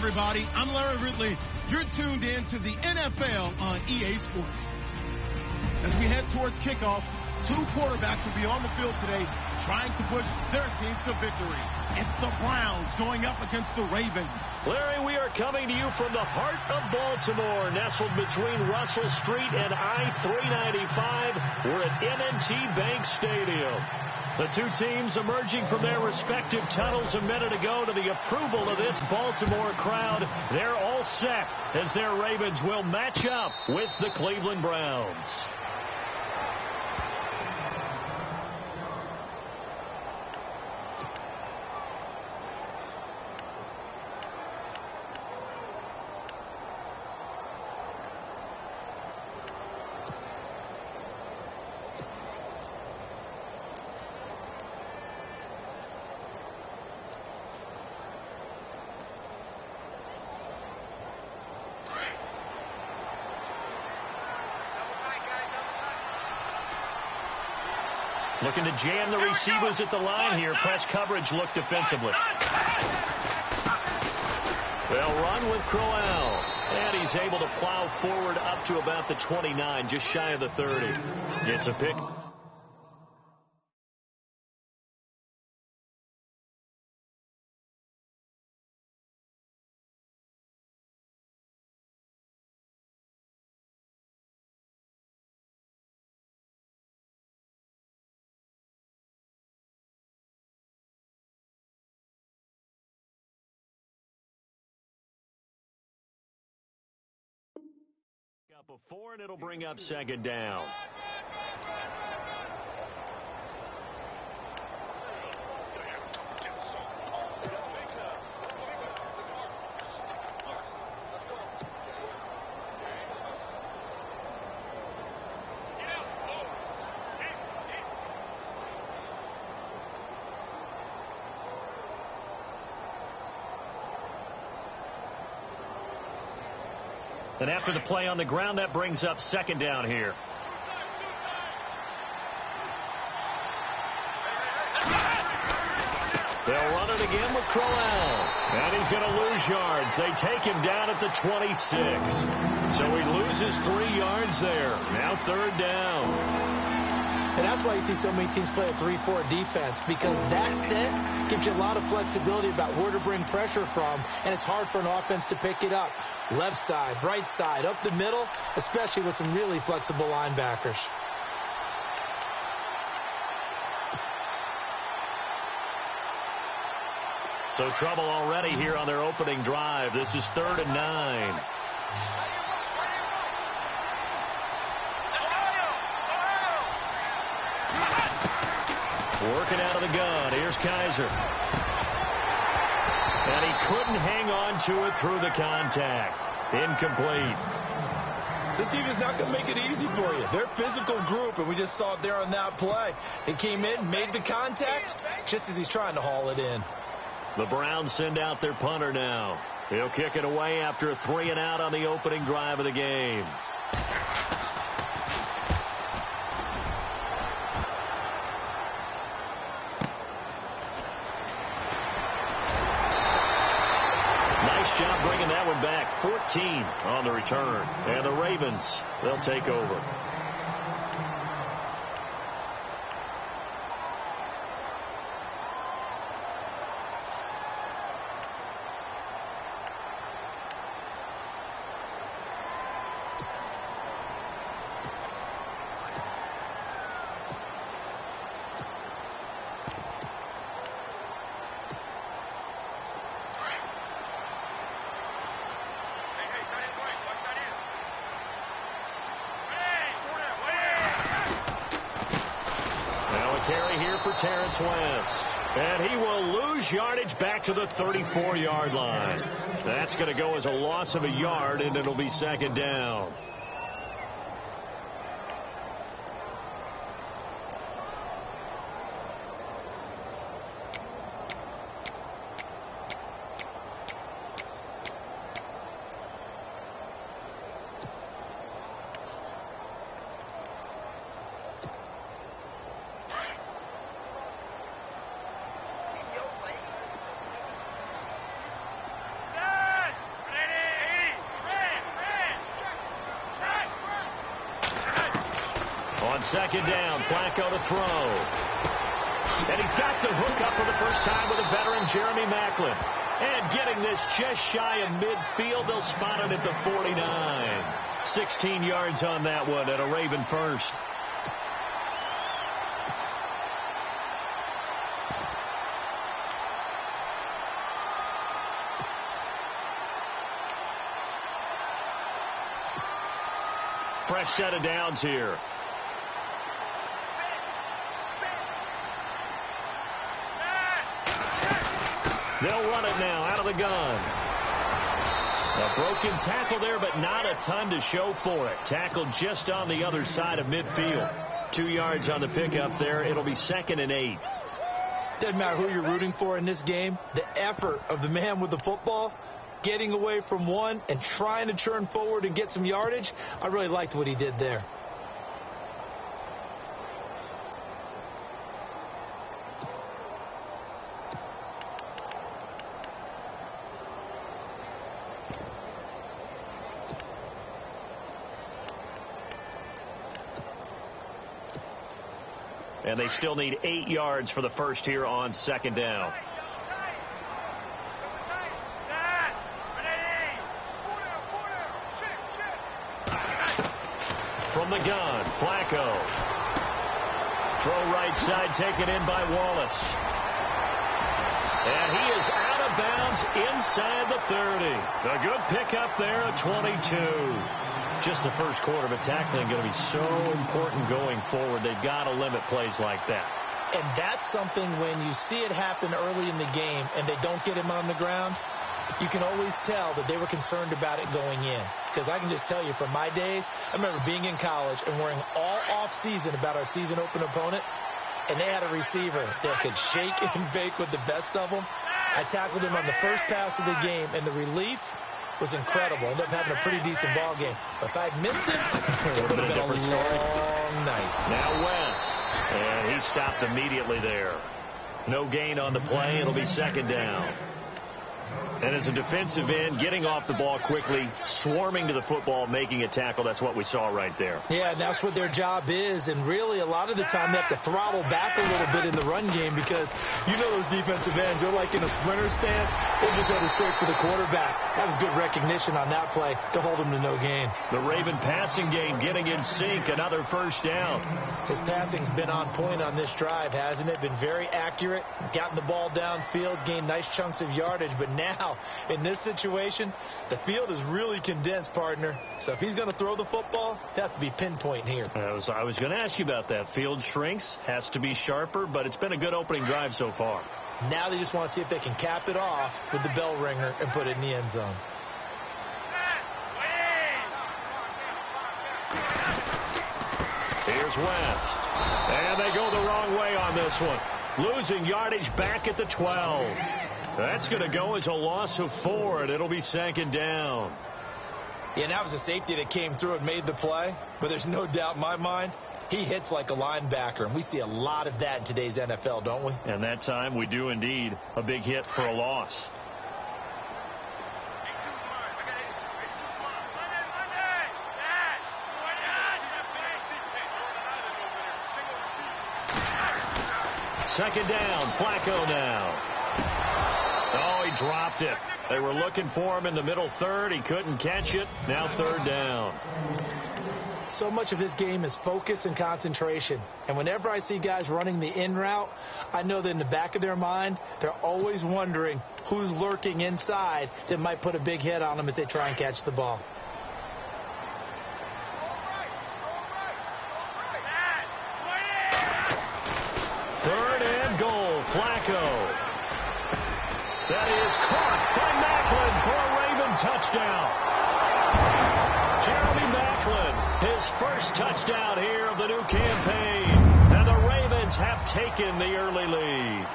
everybody. I'm Larry Ridley. You're tuned in to the NFL on EA Sports. As we head towards kickoff, two quarterbacks will be on the field today trying to push their team to victory. It's the Browns going up against the Ravens. Larry, we are coming to you from the heart of Baltimore, nestled between Russell Street and I-395. We're at M&T Bank Stadium. The two teams emerging from their respective tunnels a minute ago to the approval of this Baltimore crowd. They're all set as their Ravens will match up with the Cleveland Browns. Looking to jam the receivers at the line here. Press coverage look defensively. They'll run with Crowell. And he's able to plow forward up to about the 29, just shy of the 30. It's a pick. Up a 4, and it'll bring up second down. And after the play on the ground, that brings up second down here. They'll run it again with Crowell. And he's going to lose yards. They take him down at the 26. So he loses 3 yards there. Now third down. And that's why you see so many teams play a 3-4 defense, because that set gives you a lot of flexibility about where to bring pressure from, and it's hard for an offense to pick it up. Left side, right side, up the middle, especially with some really flexible linebackers. So trouble already here on their opening drive. This is 3rd and 9. Working out of the gun. Here's Kaiser. And he couldn't hang on to it through the contact. Incomplete. This team is not going to make it easy for you. They're a physical group, and we just saw it there on that play. He came in, made the contact, just as he's trying to haul it in. The Browns send out their punter now. He'll kick it away after a 3-and-out on the opening drive of the game. Job bringing that one back. 14 on the return. And the Ravens, they'll take over. Carry here for Terrence West. And he will lose yardage back to the 34-yard line. That's going to go as a loss of a yard, and it'll be second down. Second down, Flacco to throw. And he's got the hook up for the first time with a veteran, Jeremy Maclin. And getting this just shy of midfield, they'll spot it at the 49. 16 yards on that one at a Raven first. Fresh set of downs here. They'll run it now out of the gun. A broken tackle there, but not a ton to show for it. Tackled just on the other side of midfield. 2 yards on the pickup there. It'll be 2nd and 8. Doesn't matter who you're rooting for in this game. The effort of the man with the football, getting away from one and trying to turn forward and get some yardage, I really liked what he did there. And they still need 8 yards for the first here on 2nd down. From the gun, Flacco. Throw right side taken in by Wallace. And he is out of bounds inside the 30. A good pickup there at 22. Just the first quarter, but tackling going to be so important going forward. They've got to limit plays like that. And that's something when you see it happen early in the game and they don't get him on the ground, you can always tell that they were concerned about it going in. Because I can just tell you from my days, I remember being in college and worrying all off-season about our season open opponent, and they had a receiver that could shake and bake with the best of them. I tackled him on the first pass of the game, and the relief was incredible. Ended up having a pretty decent ball game. But if I'd missed him, it would have been a long night. Now West. And he stopped immediately there. No gain on the play. It'll be 2nd down. And as a defensive end, getting off the ball quickly, swarming to the football, making a tackle, that's what we saw right there. Yeah, and that's what their job is. And really, a lot of the time, they have to throttle back a little bit in the run game because you know those defensive ends, they're like in a sprinter stance. They just headed straight for the quarterback. That was good recognition on that play to hold him to no gain. The Raven passing game getting in sync, another first down. His passing's been on point on this drive, hasn't it? Been very accurate, gotten the ball downfield, gained nice chunks of yardage, but now in this situation, the field is really condensed, partner. So if he's going to throw the football, that has to be pinpoint here. I was going to ask you about that. Field shrinks, has to be sharper, but it's been a good opening drive so far. Now they just want to see if they can cap it off with the bell ringer and put it in the end zone. Here's West. And they go the wrong way on this one. Losing yardage back at the 12. That's going to go as a loss of 4, and it'll be 2nd down. Yeah, that was a safety that came through and made the play, but there's no doubt in my mind he hits like a linebacker, and we see a lot of that in today's NFL, don't we? And that time we do indeed. A big hit for a loss. Second down, Flacco now. Oh, he dropped it. They were looking for him in the middle third. He couldn't catch it. Now 3rd down. So much of this game is focus and concentration. And whenever I see guys running the in route, I know that in the back of their mind, they're always wondering who's lurking inside that might put a big hit on them as they try and catch the ball. Flacco. That is caught by Maclin for a Raven touchdown. Jeremy Maclin, his first touchdown here of the new campaign. And the Ravens have taken the early lead.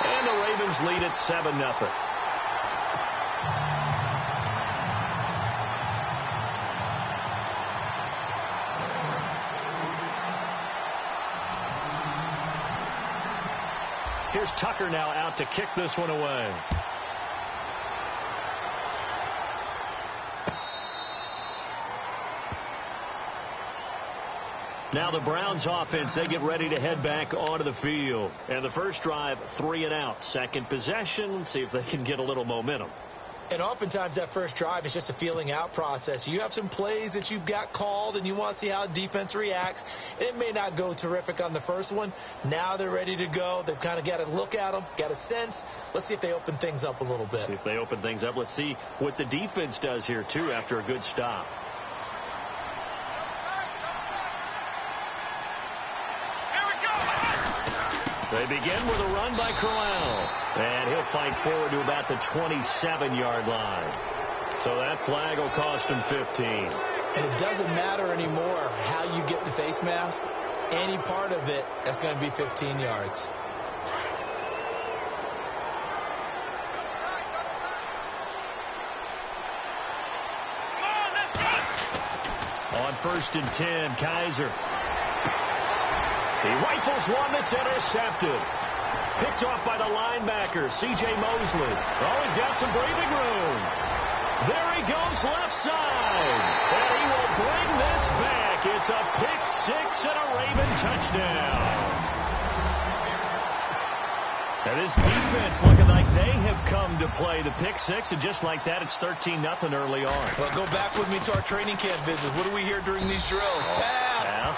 And the Ravens lead at 7-0. Here's Tucker now out to kick this one away. Now the Browns offense, they get ready to head back onto the field. And the first drive, 3 and out. Second possession, see if they can get a little momentum. And oftentimes that first drive is just a feeling out process. You have some plays that you've got called and you want to see how defense reacts. It may not go terrific on the first one. Now they're ready to go. They've kind of got to look at them, got a sense. Let's see if they open things up a little bit. See if they open things up. Let's see what the defense does here, too, after a good stop. They begin with a run by Corral. And he'll fight forward to about the 27-yard line. So that flag will cost him 15. And it doesn't matter anymore how you get the face mask. Any part of it, that's going to be 15 yards. On 1st and 10, Kaiser. He rifles one that's intercepted. Picked off by the linebacker, C.J. Mosley. Oh, he's got some breathing room. There he goes left side. And he will bring this back. It's a pick six and a Raven touchdown. And this defense looking like they have come to play the pick six, and just like that, it's 13-0 early on. Well, go back with me to our training camp visit. What do we hear during these drills? Pass.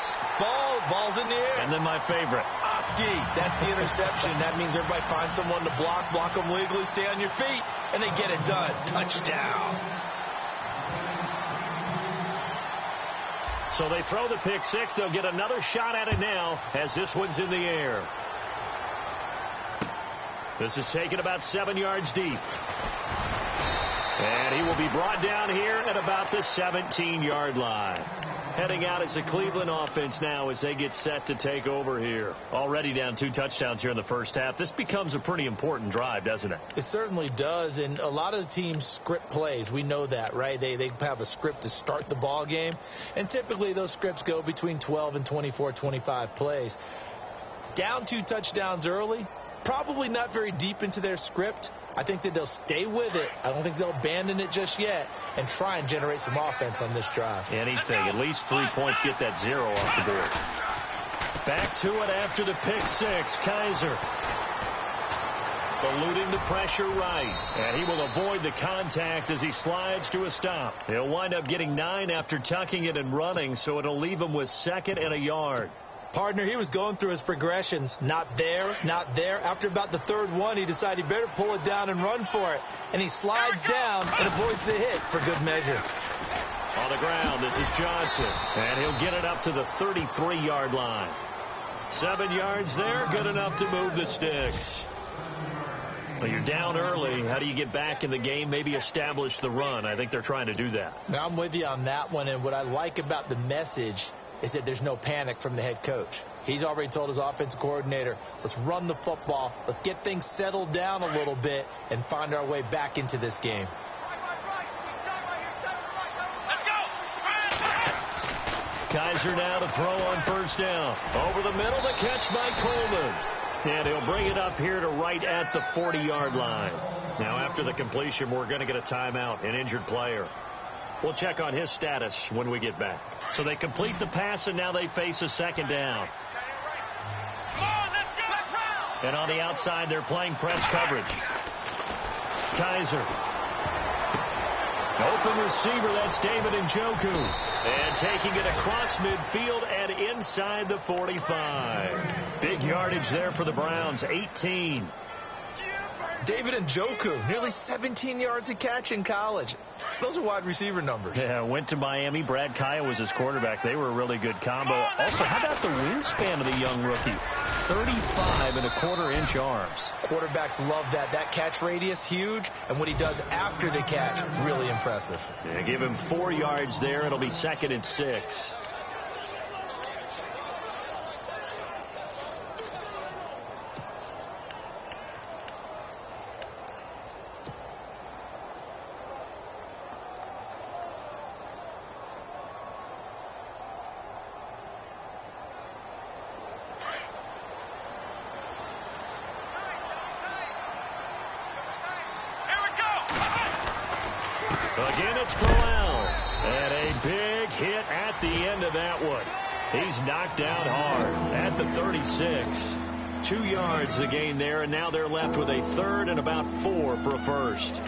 Ball's in the air. And then my favorite. Oski. That's the interception. That means everybody finds someone to block them legally, stay on your feet, and they get it done. Touchdown. So they throw the pick six. They'll get another shot at it now as this one's in the air. This is taken about 7 yards deep. And he will be brought down here at about the 17-yard line. Heading out as the Cleveland offense now as they get set to take over here. Already down 2 touchdowns here in the first half. This becomes a pretty important drive, doesn't it? It certainly does, and a lot of the teams script plays. We know that, right? They have a script to start the ball game, and typically those scripts go between 12 and 24, 25 plays. Down 2 touchdowns early, probably not very deep into their script. I think that they'll stay with it. I don't think they'll abandon it just yet and try and generate some offense on this drive. Anything. At least 3 points. Get that 0 off the board. Back to it after the pick six. Kaiser eluding the pressure right. And he will avoid the contact as he slides to a stop. He'll wind up getting 9 after tucking it and running, so it'll leave him with 2nd and a yard. Partner, he was going through his progressions. Not there, not there. After about the 3rd one, he decided he better pull it down and run for it. And he slides down and avoids the hit for good measure. On the ground, this is Johnson. And he'll get it up to the 33-yard line. 7 yards there, good enough to move the sticks. Well, you're down early. How do you get back in the game? Maybe establish the run. I think they're trying to do that. Now, I'm with you on that one. And what I like about the message is that there's no panic from the head coach. He's already told his offensive coordinator, let's run the football, let's get things settled down a little bit and find our way back into this game. Kaiser now to throw on 1st down. Over the middle, the catch by Coleman. And he'll bring it up here to right at the 40-yard line. Now after the completion, we're going to get a timeout, an injured player. We'll check on his status when we get back. So they complete the pass, and now they face a 2nd down. And on the outside, they're playing press coverage. Kaiser. Open receiver, that's David Njoku. And taking it across midfield and inside the 45. Big yardage there for the Browns, 18. David Njoku, nearly 17 yards a catch in college. Those are wide receiver numbers. Yeah, went to Miami. Brad Kaya was his quarterback. They were a really good combo. Also, how about the wingspan of the young rookie? 35.25-inch arms. Quarterbacks love that. That catch radius, huge. And what he does after the catch, really impressive. Yeah, give him 4 yards there. It'll be 2nd and 6. Again, it's Corral. And a big hit at the end of that one. He's knocked down hard at the 36. 2 yards the gain there, and now they're left with a third and about 4 for a first.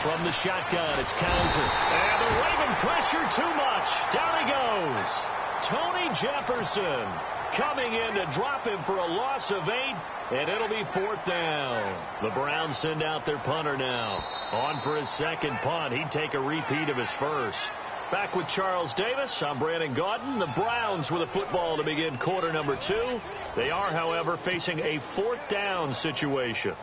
From the shotgun, it's Kaiser. And the Raven pressure too much. Down he goes. Tony Jefferson coming in to drop him for a loss of 8, and it'll be 4th down. The Browns send out their punter now. On for his second punt. He'd take a repeat of his first. Back with Charles Davis, I'm Brandon Gaudin. The Browns with a football to begin quarter number 2. They are, however, facing a 4th down situation.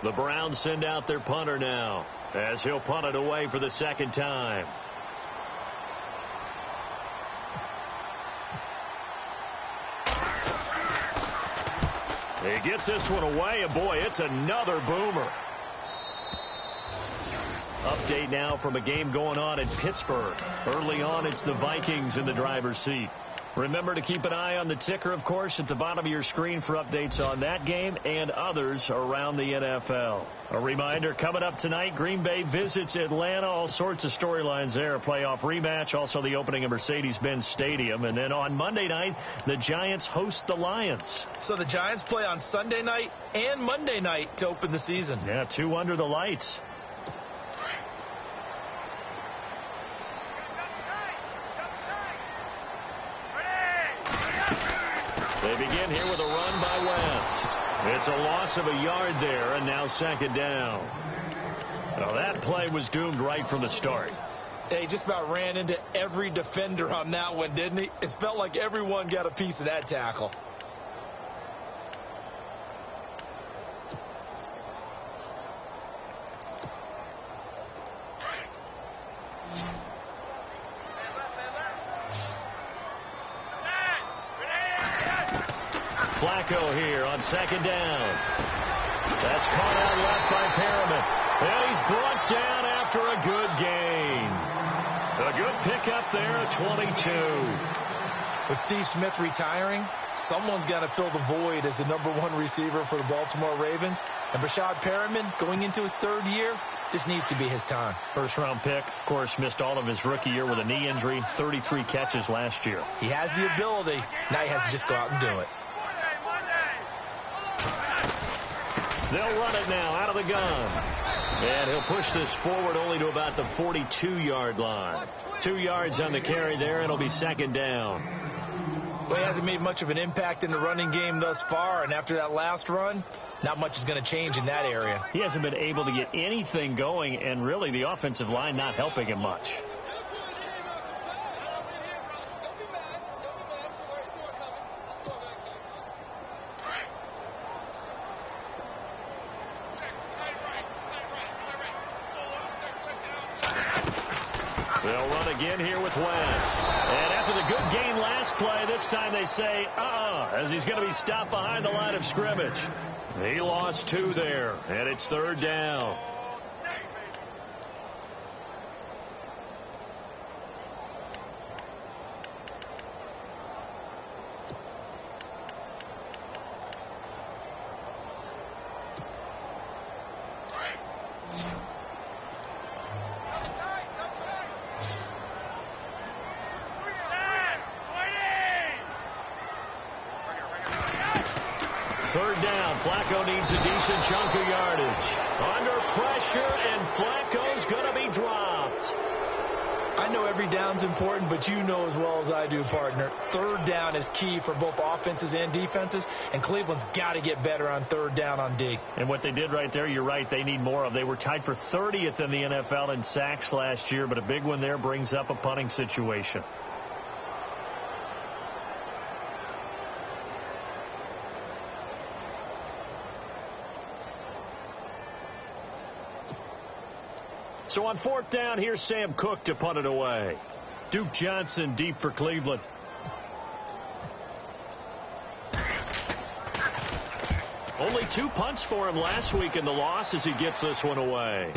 The Browns send out their punter now as he'll punt it away for the second time. He gets this one away, and boy, it's another boomer. Update now from a game going on in Pittsburgh. Early on, it's the Vikings in the driver's seat. Remember to keep an eye on the ticker, of course, at the bottom of your screen for updates on that game and others around the NFL. A reminder, coming up tonight, Green Bay visits Atlanta. All sorts of storylines there. A playoff rematch, also the opening of Mercedes-Benz Stadium. And then on Monday night, the Giants host the Lions. So the Giants play on Sunday night and Monday night to open the season. Yeah, 2 under the lights. They begin here with a run by West. It's a loss of a yard there, and now second down. Well, that play was doomed right from the start. He just about ran into every defender on that one, didn't he? It felt like everyone got a piece of that tackle. Flacco here on second down. That's caught out left by Perriman. And he's brought down after a good gain. A good pickup there at 22. With Steve Smith retiring, someone's got to fill the void as the #1 receiver for the Baltimore Ravens. And Brashad Perriman, going into his 3rd year, this needs to be his time. First-round pick, of course, missed all of his rookie year with a knee injury, 33 catches last year. He has the ability. Now he has to just go out and do it. They'll run it now out of the gun. And he'll push this forward only to about the 42-yard line. 2 yards on the carry there, and it'll be second down. Well, he hasn't made much of an impact in the running game thus far, and after that last run, not much is going to change in that area. He hasn't been able to get anything going, and really the offensive line not helping him much. They'll run again here with West. And after the good gain last play, this time they say, as he's going to be stopped behind the line of scrimmage. He lost 2 there, and it's 3rd down. Third down. Flacco needs a decent chunk of yardage. Under pressure, and Flacco's going to be dropped. I know every down's important, but you know as well as I do, partner, 3rd down is key for both offenses and defenses, and Cleveland's got to get better on 3rd down on D. And what they did right there, you're right, they need more of. They were tied for 30th in the NFL in sacks last year, but a big one there brings up a punting situation. So on 4th down, here's Sam Cook to punt it away. Duke Johnson deep for Cleveland. Only 2 punts for him last week in the loss as he gets this one away.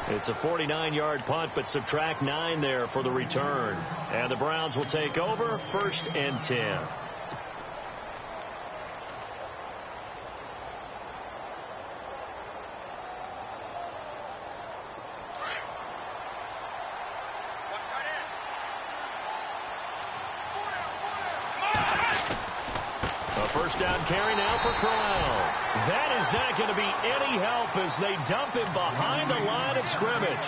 It's a 49-yard punt, but subtract 9 there for the return. And the Browns will take over 1st and 10. First down carry now for Crowell. That is not going to be any help as they dump him behind the line of scrimmage.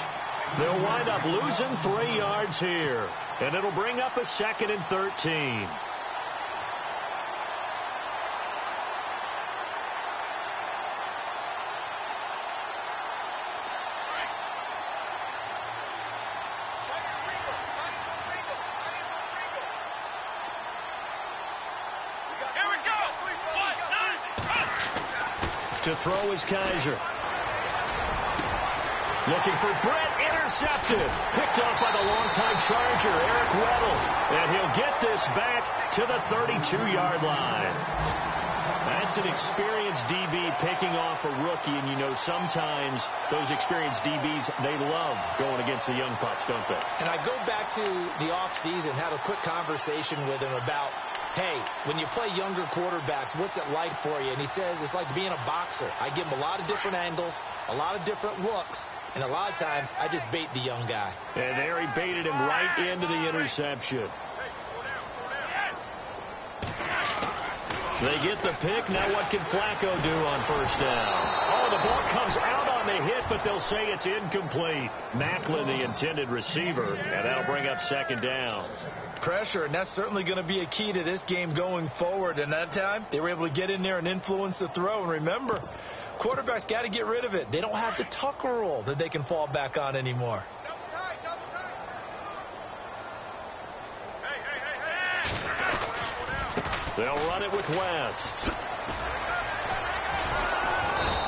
They'll wind up losing 3 yards here. And it'll bring up a 2nd and 13. To throw is Kaiser. Looking for Brett, intercepted. Picked off by the longtime Charger, Eric Weddle. And he'll get this back to the 32-yard line. That's an experienced DB picking off a rookie, and you know sometimes those experienced DBs, they love going against the young pups, don't they? And I go back to the offseason, had a quick conversation with him about, hey, when you play younger quarterbacks, what's it like for you? And he says it's like being a boxer. I give him a lot of different angles, a lot of different looks, and a lot of times I just bait the young guy. And there he baited him right into the interception. They get the pick. Now what can Flacco do on 1st down? Oh, the ball comes out on the hit, but they'll say it's incomplete. Macklin, the intended receiver, and that'll bring up 2nd down. Pressure, and that's certainly going to be a key to this game going forward. And that time, they were able to get in there and influence the throw. And remember, quarterbacks got to get rid of it. They don't have the Tucker rule that they can fall back on anymore. They'll run it with West.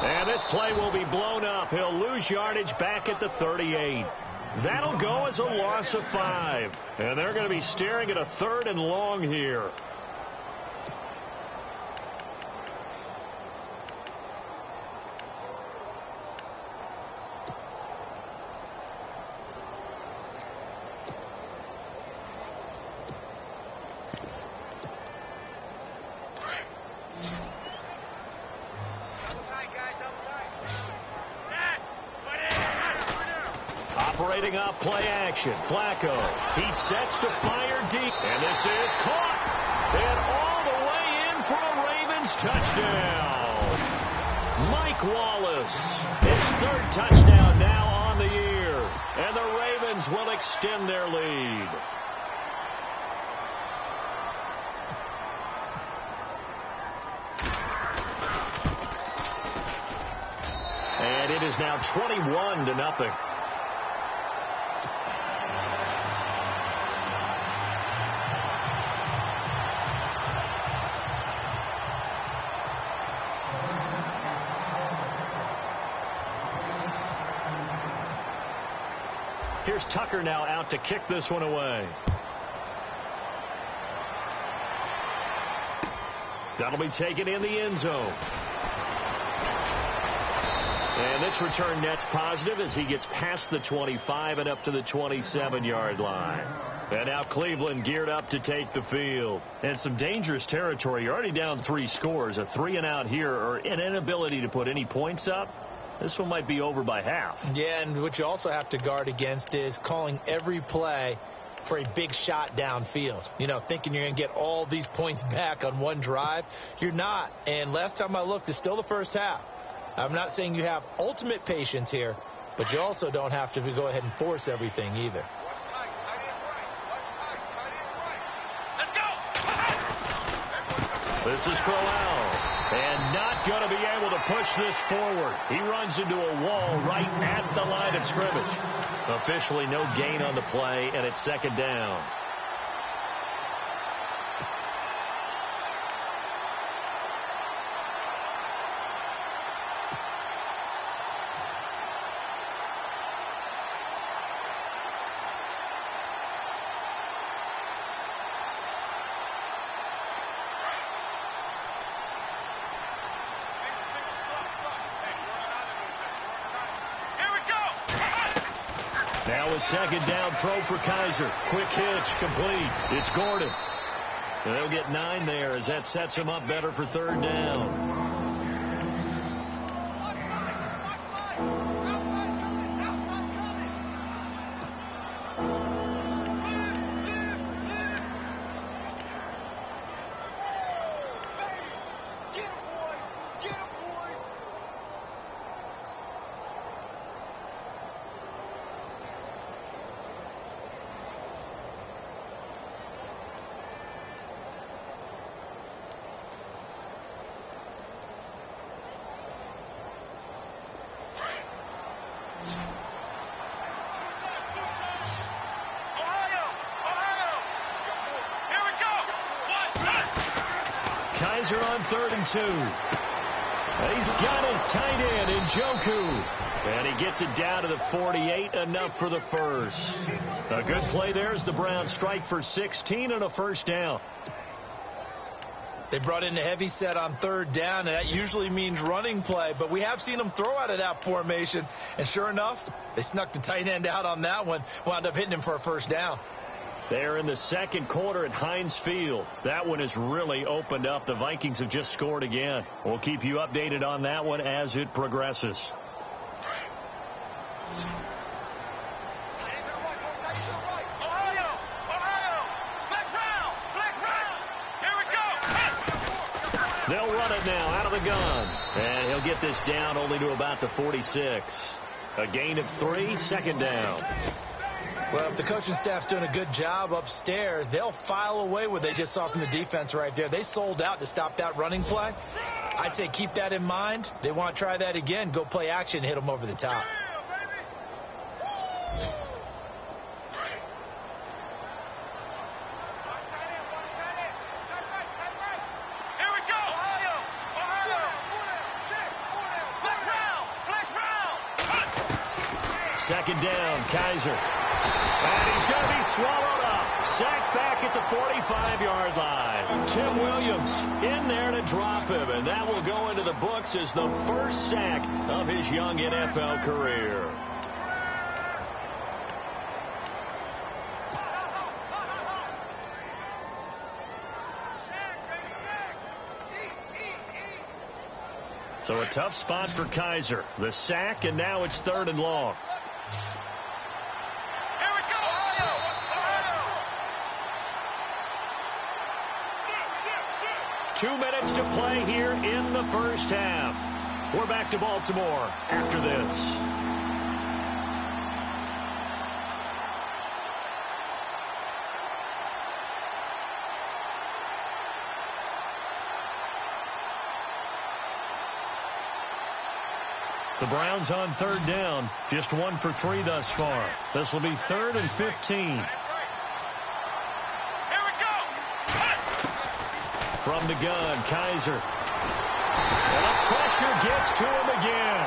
And this play will be blown up. He'll lose yardage back at the 38. That'll go as a loss of 5. And they're going to be staring at a 3rd and long here. Operating off play action. Flacco. He sets to fire deep. And this is caught. And all the way in for a Ravens touchdown. Mike Wallace. His 3rd touchdown now on the year. And the Ravens will extend their lead. And it is now 21-0. Here's Tucker now out to kick this one away. That'll be taken in the end zone. And this return net's positive as he gets past the 25 and up to the 27-yard line. And now Cleveland geared up to take the field. And some dangerous territory. You're already down 3 scores. A 3-and-out here or an inability to put any points up. This one might be over by half. Yeah, and what you also have to guard against is calling every play for a big shot downfield. You know, thinking you're going to get all these points back on one drive. You're not. And last time I looked, it's still the first half. I'm not saying you have ultimate patience here, but you also don't have to go ahead and force everything either. This is Crowell. And not going to be able to push this forward. He runs into a wall right at the line of scrimmage. Officially no gain on the play, and it's 2nd down. Now a second down throw for Kaiser. Quick hitch, complete. It's Gordon. They'll get 9 there as that sets him up better for third down. Kaiser on 3rd and 2. He's got his tight end in Njoku. And he gets it down to the 48, enough for the first. A good play there as the Browns strike for 16 and a first down. They brought in a heavy set on 3rd down, and that usually means running play. But we have seen them throw out of that formation. And sure enough, they snuck the tight end out on that one. Wound up hitting him for a first down. They're in the second quarter at Heinz Field. That one has really opened up. The Vikings have just scored again. We'll keep you updated on that one as it progresses. They'll run it now out of the gun. And he'll get this down only to about the 46. A gain of 3, second down. Well, if the coaching staff's doing a good job upstairs, they'll file away what they just saw from the defense right there. They sold out to stop that running play. I'd say keep that in mind. They want to try that again. Go play action, hit them over the top. Second down, Kaiser. And he's going to be swallowed up. Sacked back at the 45-yard line. Tim Williams in there to drop him, and that will go into the books as the first sack of his young NFL career. So a tough spot for Kaiser. The sack, and now it's 3rd and long. 2 minutes to play here in the first half. We're back to Baltimore after this. The Browns on 3rd down, just 1 for 3 thus far. This will be 3rd and 15. From the gun, Kaiser. And the pressure gets to him again.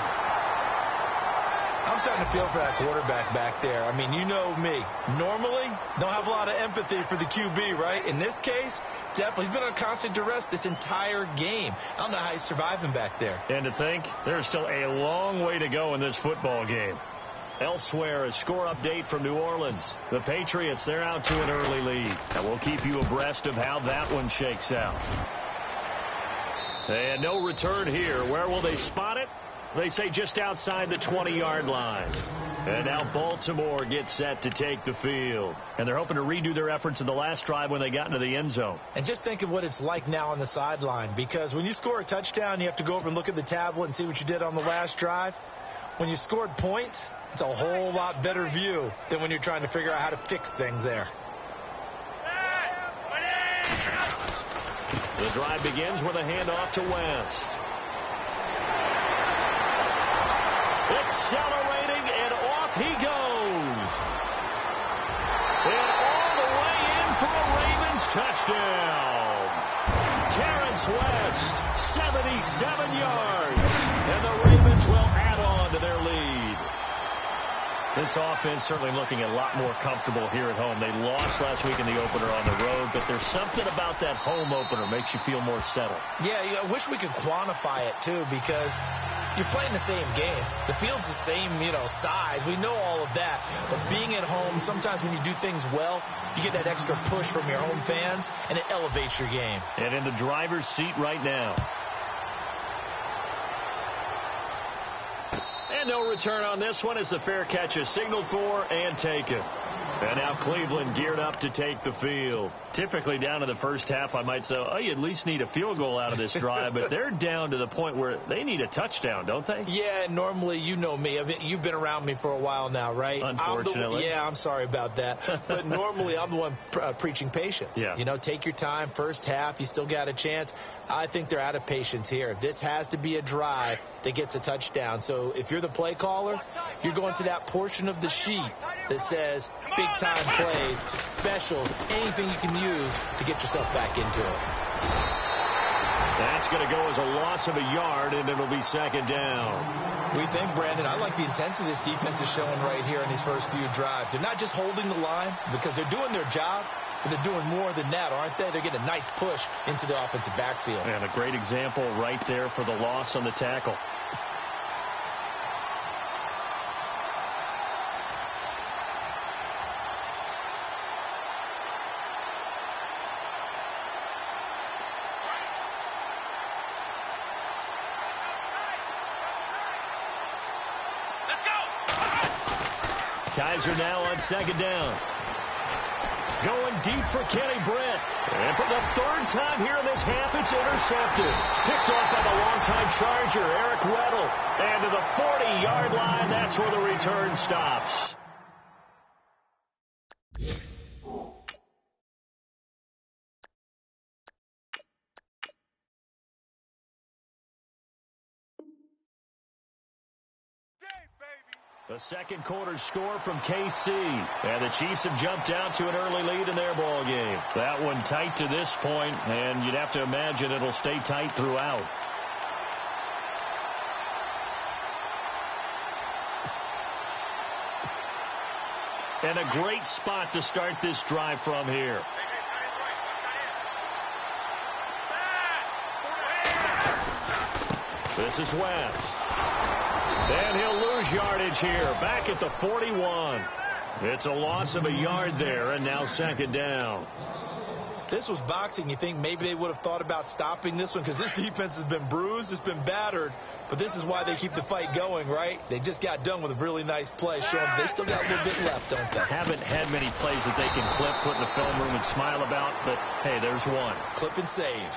I'm starting to feel for that quarterback back there. I mean, you know me. Normally, don't have a lot of empathy for the QB, right? In this case, definitely. He's been on constant duress this entire game. I don't know how he's surviving back there. And to think, there's still a long way to go in this football game. Elsewhere, a score update from New Orleans. The Patriots, they're out to an early lead. And we'll keep you abreast of how that one shakes out. And no return here. Where will they spot it? They say just outside the 20-yard line. And now Baltimore gets set to take the field. And they're hoping to redo their efforts in the last drive when they got into the end zone. And just think of what it's like now on the sideline. Because when you score a touchdown, you have to go over and look at the tablet and see what you did on the last drive. When you scored points, it's a whole lot better view than when you're trying to figure out how to fix things there. The drive begins with a handoff to West. Accelerating, and off he goes. And all the way in for a Ravens touchdown. Terrence West, 77 yards. And the Ravens will add on to their lead. This offense certainly looking a lot more comfortable here at home. They lost last week in the opener on the road, but there's something about that home opener makes you feel more settled. Yeah, I wish we could quantify it, too, because You're playing the same game. The field's the same, size. We know all of that. But being at home, sometimes when you do things well, you get that extra push from your home fans, and it elevates your game. And in the driver's seat right now. And no return on this one as the fair catch is signaled for and taken. And now Cleveland geared up to take the field. Typically down in the first half, I might say, you at least need a field goal out of this drive. But they're down to the point where they need a touchdown, don't they? Yeah, normally, you know me. I mean, you've been around me for a while now, right? Unfortunately. I'm sorry about that. But normally, I'm the one preaching patience. Yeah. Take your time. First half, you still got a chance. I think they're out of patience here. This has to be a drive that gets a touchdown. So if you're the play caller, you're going to that portion of the sheet that says big-time plays, specials, anything you can use to get yourself back into it. That's going to go as a loss of a yard, and it'll be second down. We think, Brandon, I like the intensity this defense is showing right here in these first few drives. They're not just holding the line because they're doing their job, but they're doing more than that, aren't they? They're getting a nice push into the offensive backfield. And a great example right there for the loss on the tackle. Kaiser now on second down. Going deep for Kenny Britt. And for the third time here in this half, it's intercepted. Picked off by the longtime Charger, Eric Weddle. And to the 40-yard line, that's where the return stops. The second quarter score from KC. And the Chiefs have jumped out to an early lead in their ball game. That one tight to this point, and you'd have to imagine it'll stay tight throughout. And a great spot to start this drive from here. This is West. And he'll lose yardage here, back at the 41. It's a loss of a yard there, and now second down. This was boxing. You think maybe they would have thought about stopping this one because this defense has been bruised, it's been battered, but this is why they keep the fight going, right? They just got done with a really nice play, showing they still got a little bit left, don't they? Haven't had many plays that they can clip, put in the film room and smile about, but hey, there's one. Clip and save.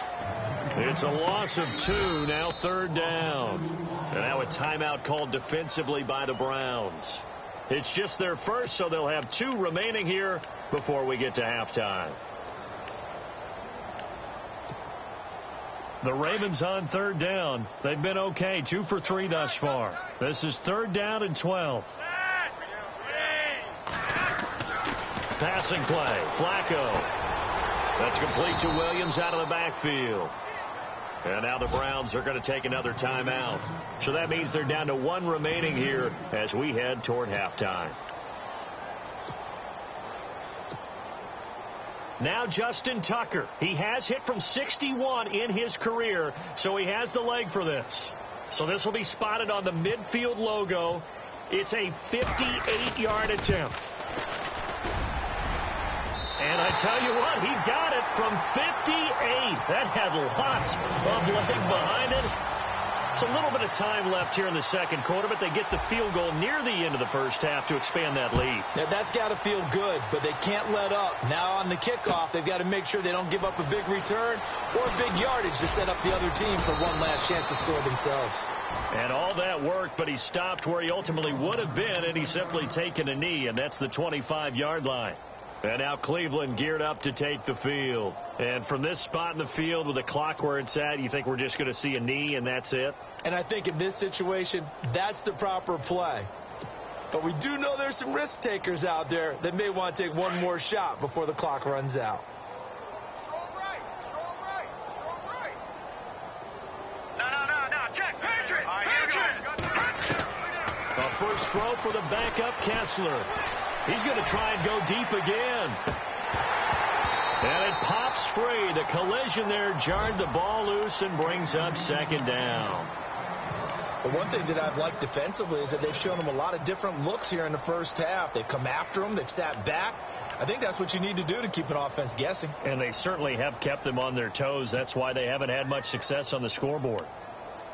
It's a loss of 2, now third down. And now a timeout called defensively by the Browns. It's just their first, so they'll have 2 remaining here before we get to halftime. The Ravens on third down. They've been okay, 2 for 3 thus far. This is third down and 12. Passing play, Flacco. That's complete to Williams out of the backfield. And now the Browns are going to take another timeout. So that means they're down to 1 remaining here as we head toward halftime. Now Justin Tucker. He has hit from 61 in his career, so he has the leg for this. So this will be spotted on the midfield logo. It's a 58-yard attempt. And I tell you what, he got it from 58. That had lots of leg behind it. It's a little bit of time left here in the second quarter, but they get the field goal near the end of the first half to expand that lead. Now, that's got to feel good, but they can't let up. Now on the kickoff, they've got to make sure they don't give up a big return or big yardage to set up the other team for one last chance to score themselves. And all that worked, but he stopped where he ultimately would have been, and he's simply taken a knee, and that's the 25-yard line. And now Cleveland geared up to take the field. And from this spot in the field with the clock where it's at, you think we're just going to see a knee and that's it? And I think in this situation, that's the proper play. But we do know there's some risk takers out there that may want to take one more shot before the clock runs out. Strong right. No, check. Patrick. A first throw for the backup Kessler. He's going to try and go deep again. And it pops free. The collision there jarred the ball loose and brings up second down. But one thing that I've liked defensively is that they've shown them a lot of different looks here in the first half. They've come after them. They've sat back. I think that's what you need to do to keep an offense guessing. And they certainly have kept them on their toes. That's why they haven't had much success on the scoreboard.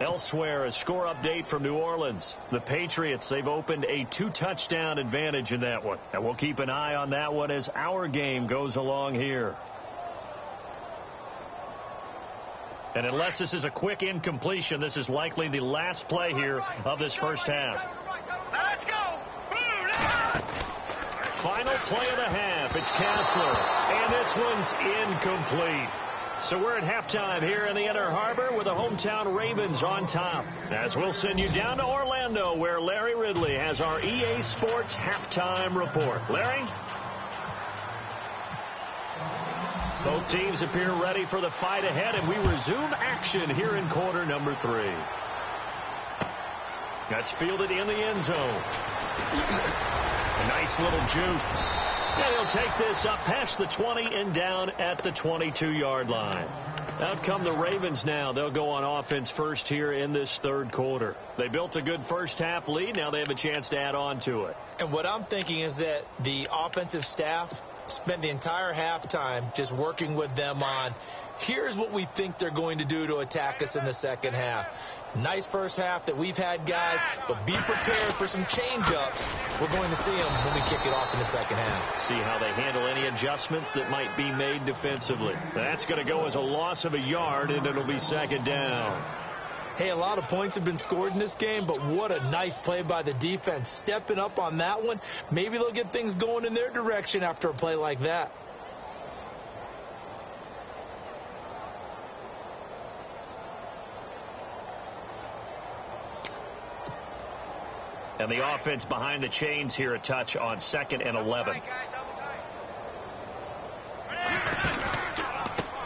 Elsewhere, a score update from New Orleans. The Patriots, they've opened a 2-touchdown advantage in that one. And we'll keep an eye on that one as our game goes along here. And unless this is a quick incompletion, this is likely the last play here of this first half. Let's go. Final play of the half. It's Kessler. And this one's incomplete. So we're at halftime here in the Inner Harbor with the hometown Ravens on top. As we'll send you down to Orlando where Larry Ridley has our EA Sports halftime report. Larry? Both teams appear ready for the fight ahead, and we resume action here in quarter number 3. That's fielded in the end zone. A nice little juke. And he'll take this up past the 20 and down at the 22-yard line. Out come the Ravens now. They'll go on offense first here in this third quarter. They built a good first half lead. Now they have a chance to add on to it. And what I'm thinking is that the offensive staff spent the entire halftime just working with them on, here's what we think they're going to do to attack us in the second half. Nice first half that we've had, guys, but be prepared for some change-ups. We're going to see them when we kick it off in the second half. See how they handle any adjustments that might be made defensively. That's going to go as a loss of a yard, and it'll be second down. Hey, a lot of points have been scored in this game, but what a nice play by the defense. Stepping up on that one, maybe they'll get things going in their direction after a play like that. And the offense behind the chains here a touch on 2nd and 11.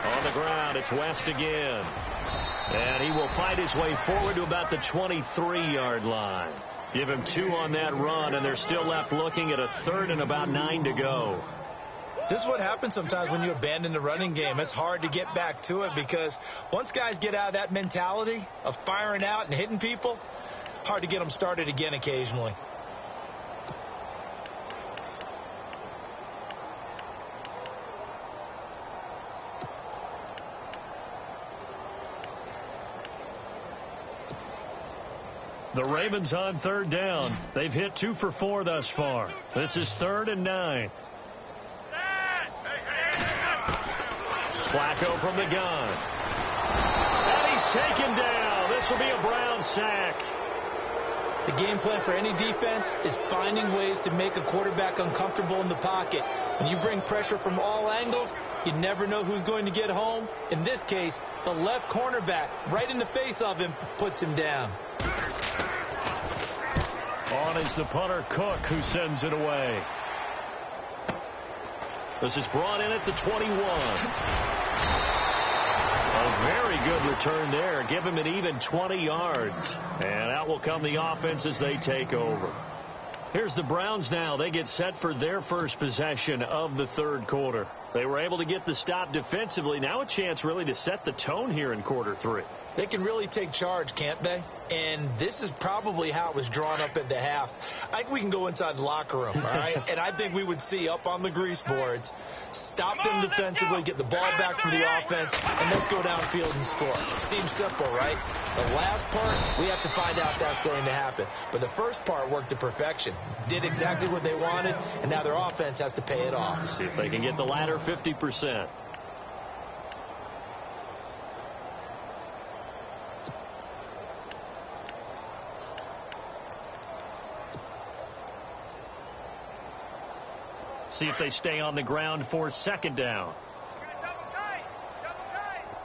On the ground, it's West again. And he will fight his way forward to about the 23-yard line. Give him 2 on that run, and they're still left looking at a 3rd and about 9 to go. This is what happens sometimes when you abandon the running game. It's hard to get back to it because once guys get out of that mentality of firing out and hitting people, hard to get them started again occasionally. The Ravens on 3rd down. They've hit 2 for 4 thus far. This is 3rd and 9. Flacco from the gun. And he's taken down. This will be a Brown sack. The game plan for any defense is finding ways to make a quarterback uncomfortable in the pocket. When you bring pressure from all angles, you never know who's going to get home. In this case, the left cornerback, right in the face of him, puts him down. On is the punter, Cook, who sends it away. This is brought in at the 21. A very good return there. Give him an even 20 yards. And out will come the offense as they take over. Here's the Browns now. They get set for their first possession of the third quarter. They were able to get the stop defensively. Now a chance really to set the tone here in quarter 3. They can really take charge, can't they? And this is probably how it was drawn up at the half. I think we can go inside the locker room, all right? And I think we would see up on the grease boards, stop them defensively, get the ball back for the offense, and let's go downfield and score. Seems simple, right? The last part, we have to find out if that's going to happen. But the first part worked to perfection. Did exactly what they wanted, and now their offense has to pay it off. See if they can get the latter 50%. See if they stay on the ground for second down. Double tight.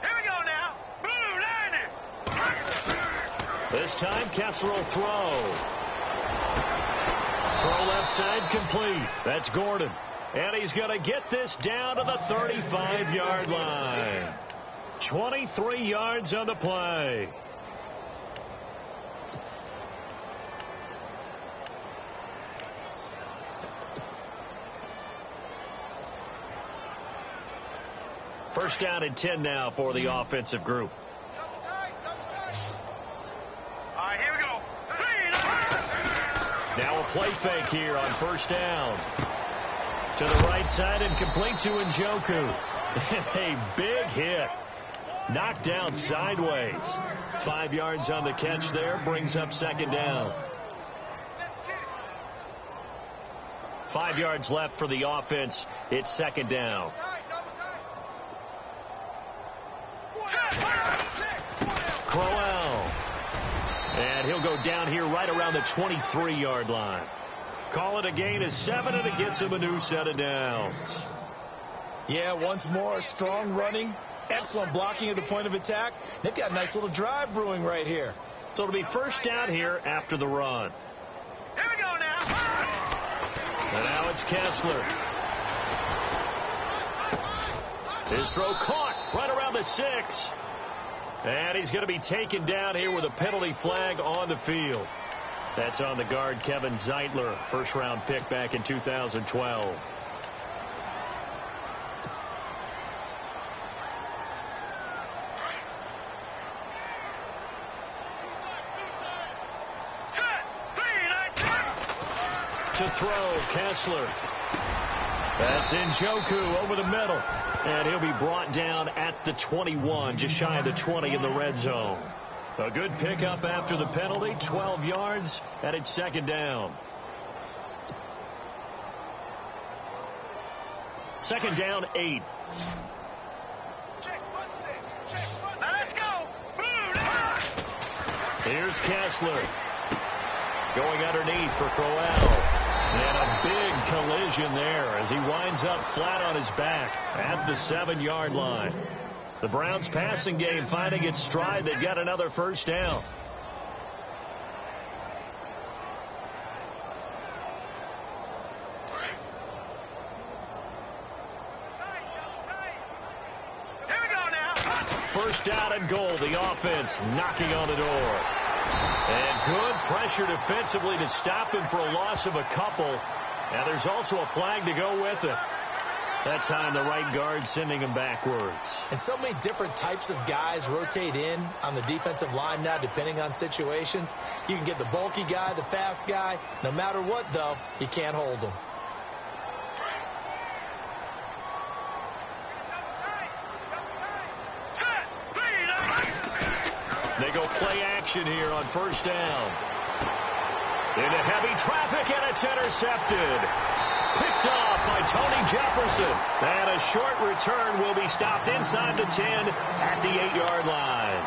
Here we go now. Blue Niner. This time Kessler will throw. Throw left side complete. That's Gordon. And he's going to get this down to the 35-yard line. 23 yards on the play. First down and 10 now for the offensive group. Double tight. All right, here we go. Now a play fake here on first down. To the right side and complete to Njoku. A big hit. Knocked down sideways. 5 yards on the catch there. Brings up second down. 5 yards left for the offense. It's second down. Crowell. And he'll go down here right around the 23-yard line. Call it a gain of 7, and it gets him a new set of downs. Yeah, once more, strong running, excellent blocking at the point of attack. They've got a nice little drive brewing right here. So it'll be first down here after the run. Here we go now. And now it's Kessler. His throw caught right around the 6. And he's going to be taken down here with a penalty flag on the field. That's on the guard, Kevin Zeitler, first-round pick back in 2012. To throw, Kessler. That's Njoku over the middle. And he'll be brought down at the 21, just shy of the 20 in the red zone. A good pickup after the penalty, 12 yards, and it's second down. Second down, 8. Let's go. Here's Kessler. Going underneath for Crowell. And a big collision there as he winds up flat on his back at the 7-yard line. The Browns passing game finding its stride. They've got another first down. Here we go now. First down and goal. The offense knocking on the door. And good pressure defensively to stop him for a loss of a couple. And there's also a flag to go with it. That time the right guard sending him backwards. And so many different types of guys rotate in on the defensive line now depending on situations. You can get the bulky guy, the fast guy. No matter what, though, you can't hold them. They go play action here on first down. Into heavy traffic, and it's intercepted. Picked off by Tony Jefferson. And a short return will be stopped inside the 10 at the 8-yard line.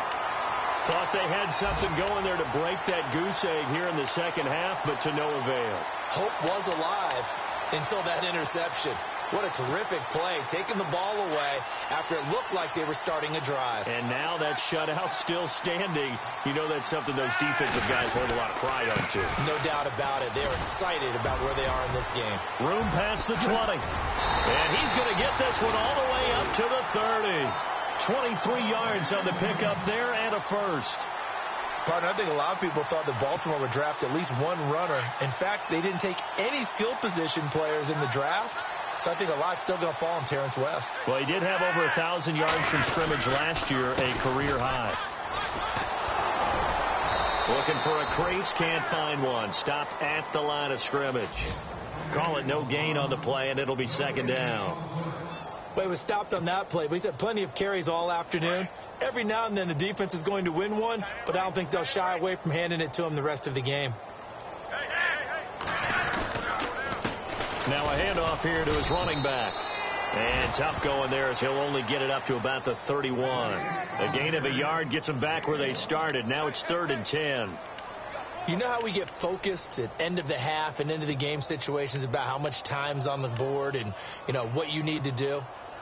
Thought they had something going there to break that goose egg here in the second half, but to no avail. Hope was alive until that interception. What a terrific play, taking the ball away after it looked like they were starting a drive. And now that shutout still standing. You know that's something those defensive guys hold a lot of pride on, too. No doubt about it. They're excited about where they are in this game. Room past the 20. And he's going to get this one all the way up to the 30. 23 yards on the pickup there and a first. Partner, I think a lot of people thought that Baltimore would draft at least one runner. In fact, they didn't take any skill position players in the draft. So I think a lot's still going to fall on Terrence West. Well, he did have over 1,000 yards from scrimmage last year, a career high. Looking for a crease, can't find one. Stopped at the line of scrimmage. Call it no gain on the play, and it'll be second down. Well, he was stopped on that play, but he's had plenty of carries all afternoon. Every now and then the defense is going to win one, but I don't think they'll shy away from handing it to him the rest of the game. Now a handoff here to his running back. And tough going there as he'll only get it up to about the 31. A gain of a yard gets them back where they started. Now it's 3rd and 10. You know how we get focused at end of the half and into the game situations about how much time's on the board and, you know, what you need to do?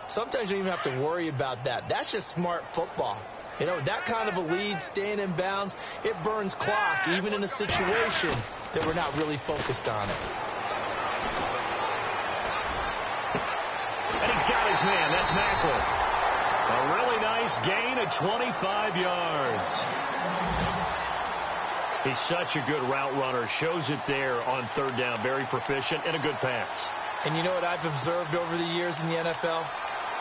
Sometimes you don't even have to worry about that. That's just smart football. You know, that kind of a lead, staying in bounds, it burns clock, even in a situation that we're not really focused on it. And he's got his man. That's Mackel. A really nice gain of 25 yards. He's such a good route runner. Shows it there on 3rd down. Very proficient and a good pass. And you know what I've observed over the years in the NFL?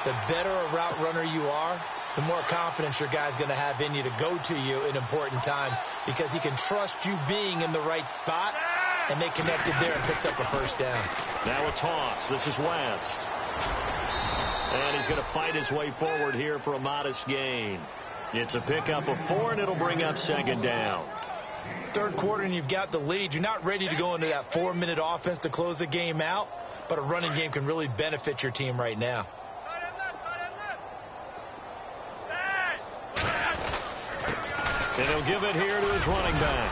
The better a route runner you are, the more confidence your guy's going to have in you to go to you in important times because he can trust you being in the right spot and they connected there and picked up a first down. Now a toss. This is West. And he's going to fight his way forward here for a modest gain. It's a pickup of 4, and it'll bring up second down. Third quarter, and you've got the lead. You're not ready to go into that 4-minute offense to close the game out, but a running game can really benefit your team right now. And he'll give it here to his running back.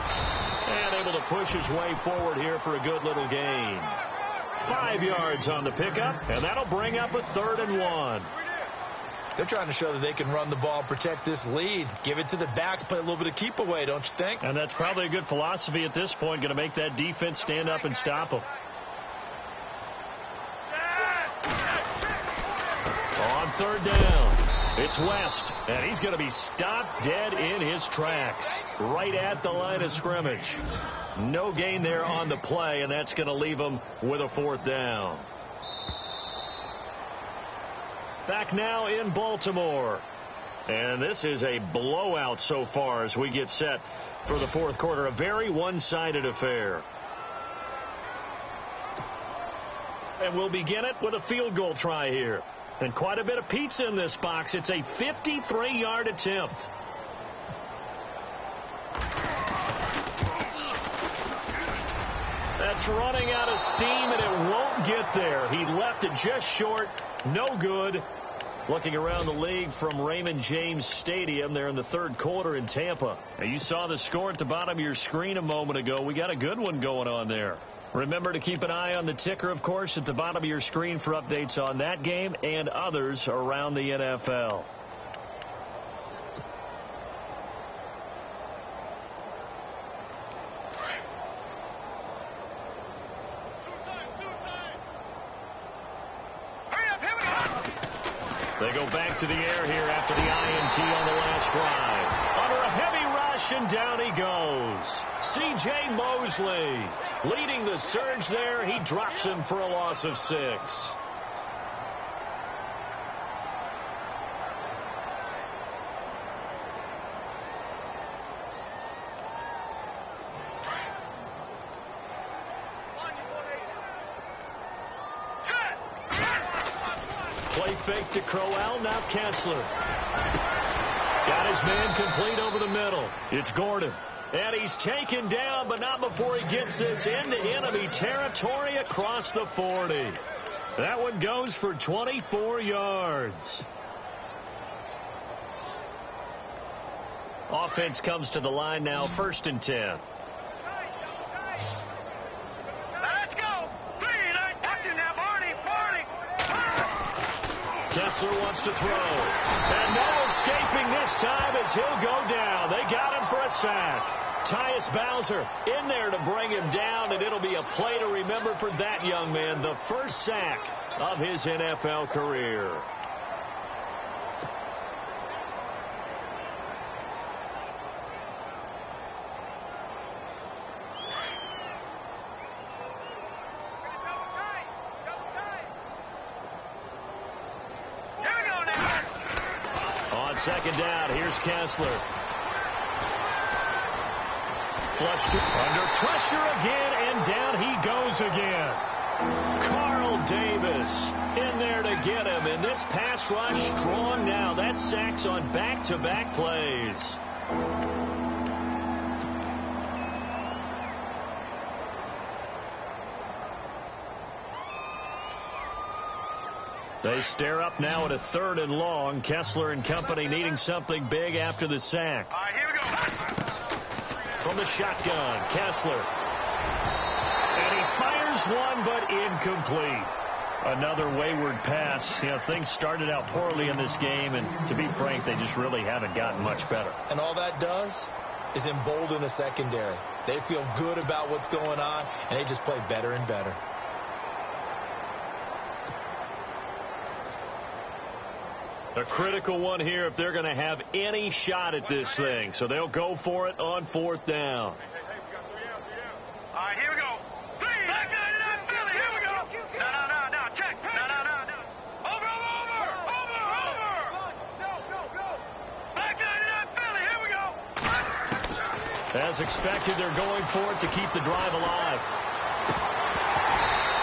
And able to push his way forward here for a good little gain. 5 yards on the pickup, and that'll bring up a 3rd and 1. They're trying to show that they can run the ball and protect this lead. Give it to the backs, play a little bit of keep away, don't you think? And that's probably a good philosophy at this point, going to make that defense stand up and stop them. On 3rd down, it's West, and he's going to be stopped dead in his tracks, right at the line of scrimmage. No gain there on the play, and that's going to leave him with a 4th down. Back now in Baltimore. And this is a blowout so far as we get set for the 4th quarter. A very one-sided affair. And we'll begin it with a field goal try here. And quite a bit of pizza in this box. It's a 53-yard attempt. That's running out of steam, and it won't get there. He left it just short. No good. Looking around the league from Raymond James Stadium there in the 3rd quarter in Tampa. Now, you saw the score at the bottom of your screen a moment ago. We got a good one going on there. Remember to keep an eye on the ticker, of course, at the bottom of your screen for updates on that game and others around the NFL. They go back to the air here after the INT on the last drive. Under a heavy rush, and down he goes. C.J. Mosley leading the surge there. He drops him for a loss of 6. Play fake to Crowell, now Kessler. Got his man complete over the middle. It's Gordon. And he's taken down, but not before he gets this into enemy territory across the 40. That one goes for 24 yards. Offense comes to the line now, 1st and 10. Kessler wants to throw. And no escaping this time as he'll go down. They got him for a sack. Tyus Bowser in there to bring him down, and it'll be a play to remember for that young man. The first sack of his NFL career. Second down, here's Kessler. Flushed under pressure again, and down he goes again. Carl Davis in there to get him, and this pass rush strong now. That's sacks on back-to-back plays. They stare up now at a 3rd and long. Kessler and company needing something big after the sack. All right, here we go. From the shotgun, Kessler. And he fires one, but incomplete. Another wayward pass. You know, things started out poorly in this game, and to be frank, they just really haven't gotten much better. And all that does is embolden the secondary. They feel good about what's going on, and they just play better and better. A critical one here if they're going to have any shot at this thing. So they'll go for it on 4th down. All right, here we go. Back line, Philly, here we go. No, check. No. Over. Back line, Philly, here we go. As expected, they're going for it to keep the drive alive.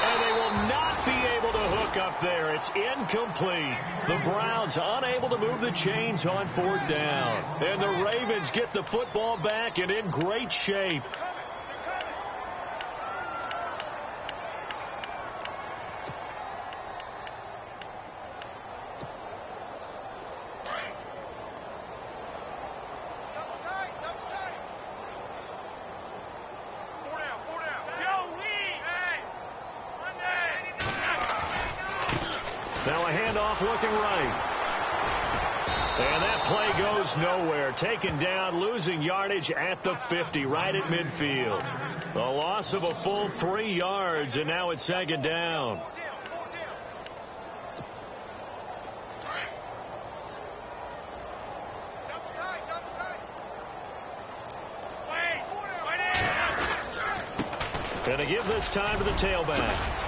And they will not be able to hook up there. It's incomplete. The Browns unable to move the chains on 4th down. And the Ravens get the football back and in great shape. Now a handoff looking right. And that play goes nowhere. Taken down, losing yardage at the 50, right at midfield. A loss of a full 3 yards, and now it's 2nd down. Going to give this time to the tailback.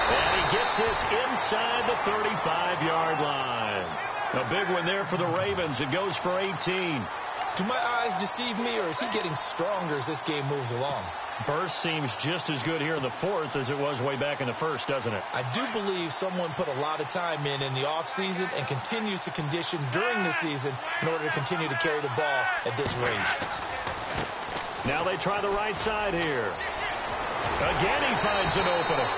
And he gets this inside the 35-yard line. A big one there for the Ravens. It goes for 18. Do my eyes deceive me, or is he getting stronger as this game moves along? Burst seems just as good here in the 4th as it was way back in the 1st, doesn't it? I do believe someone put a lot of time in the offseason and continues to condition during the season in order to continue to carry the ball at this rate. Now they try the right side here. Again, he finds an opening.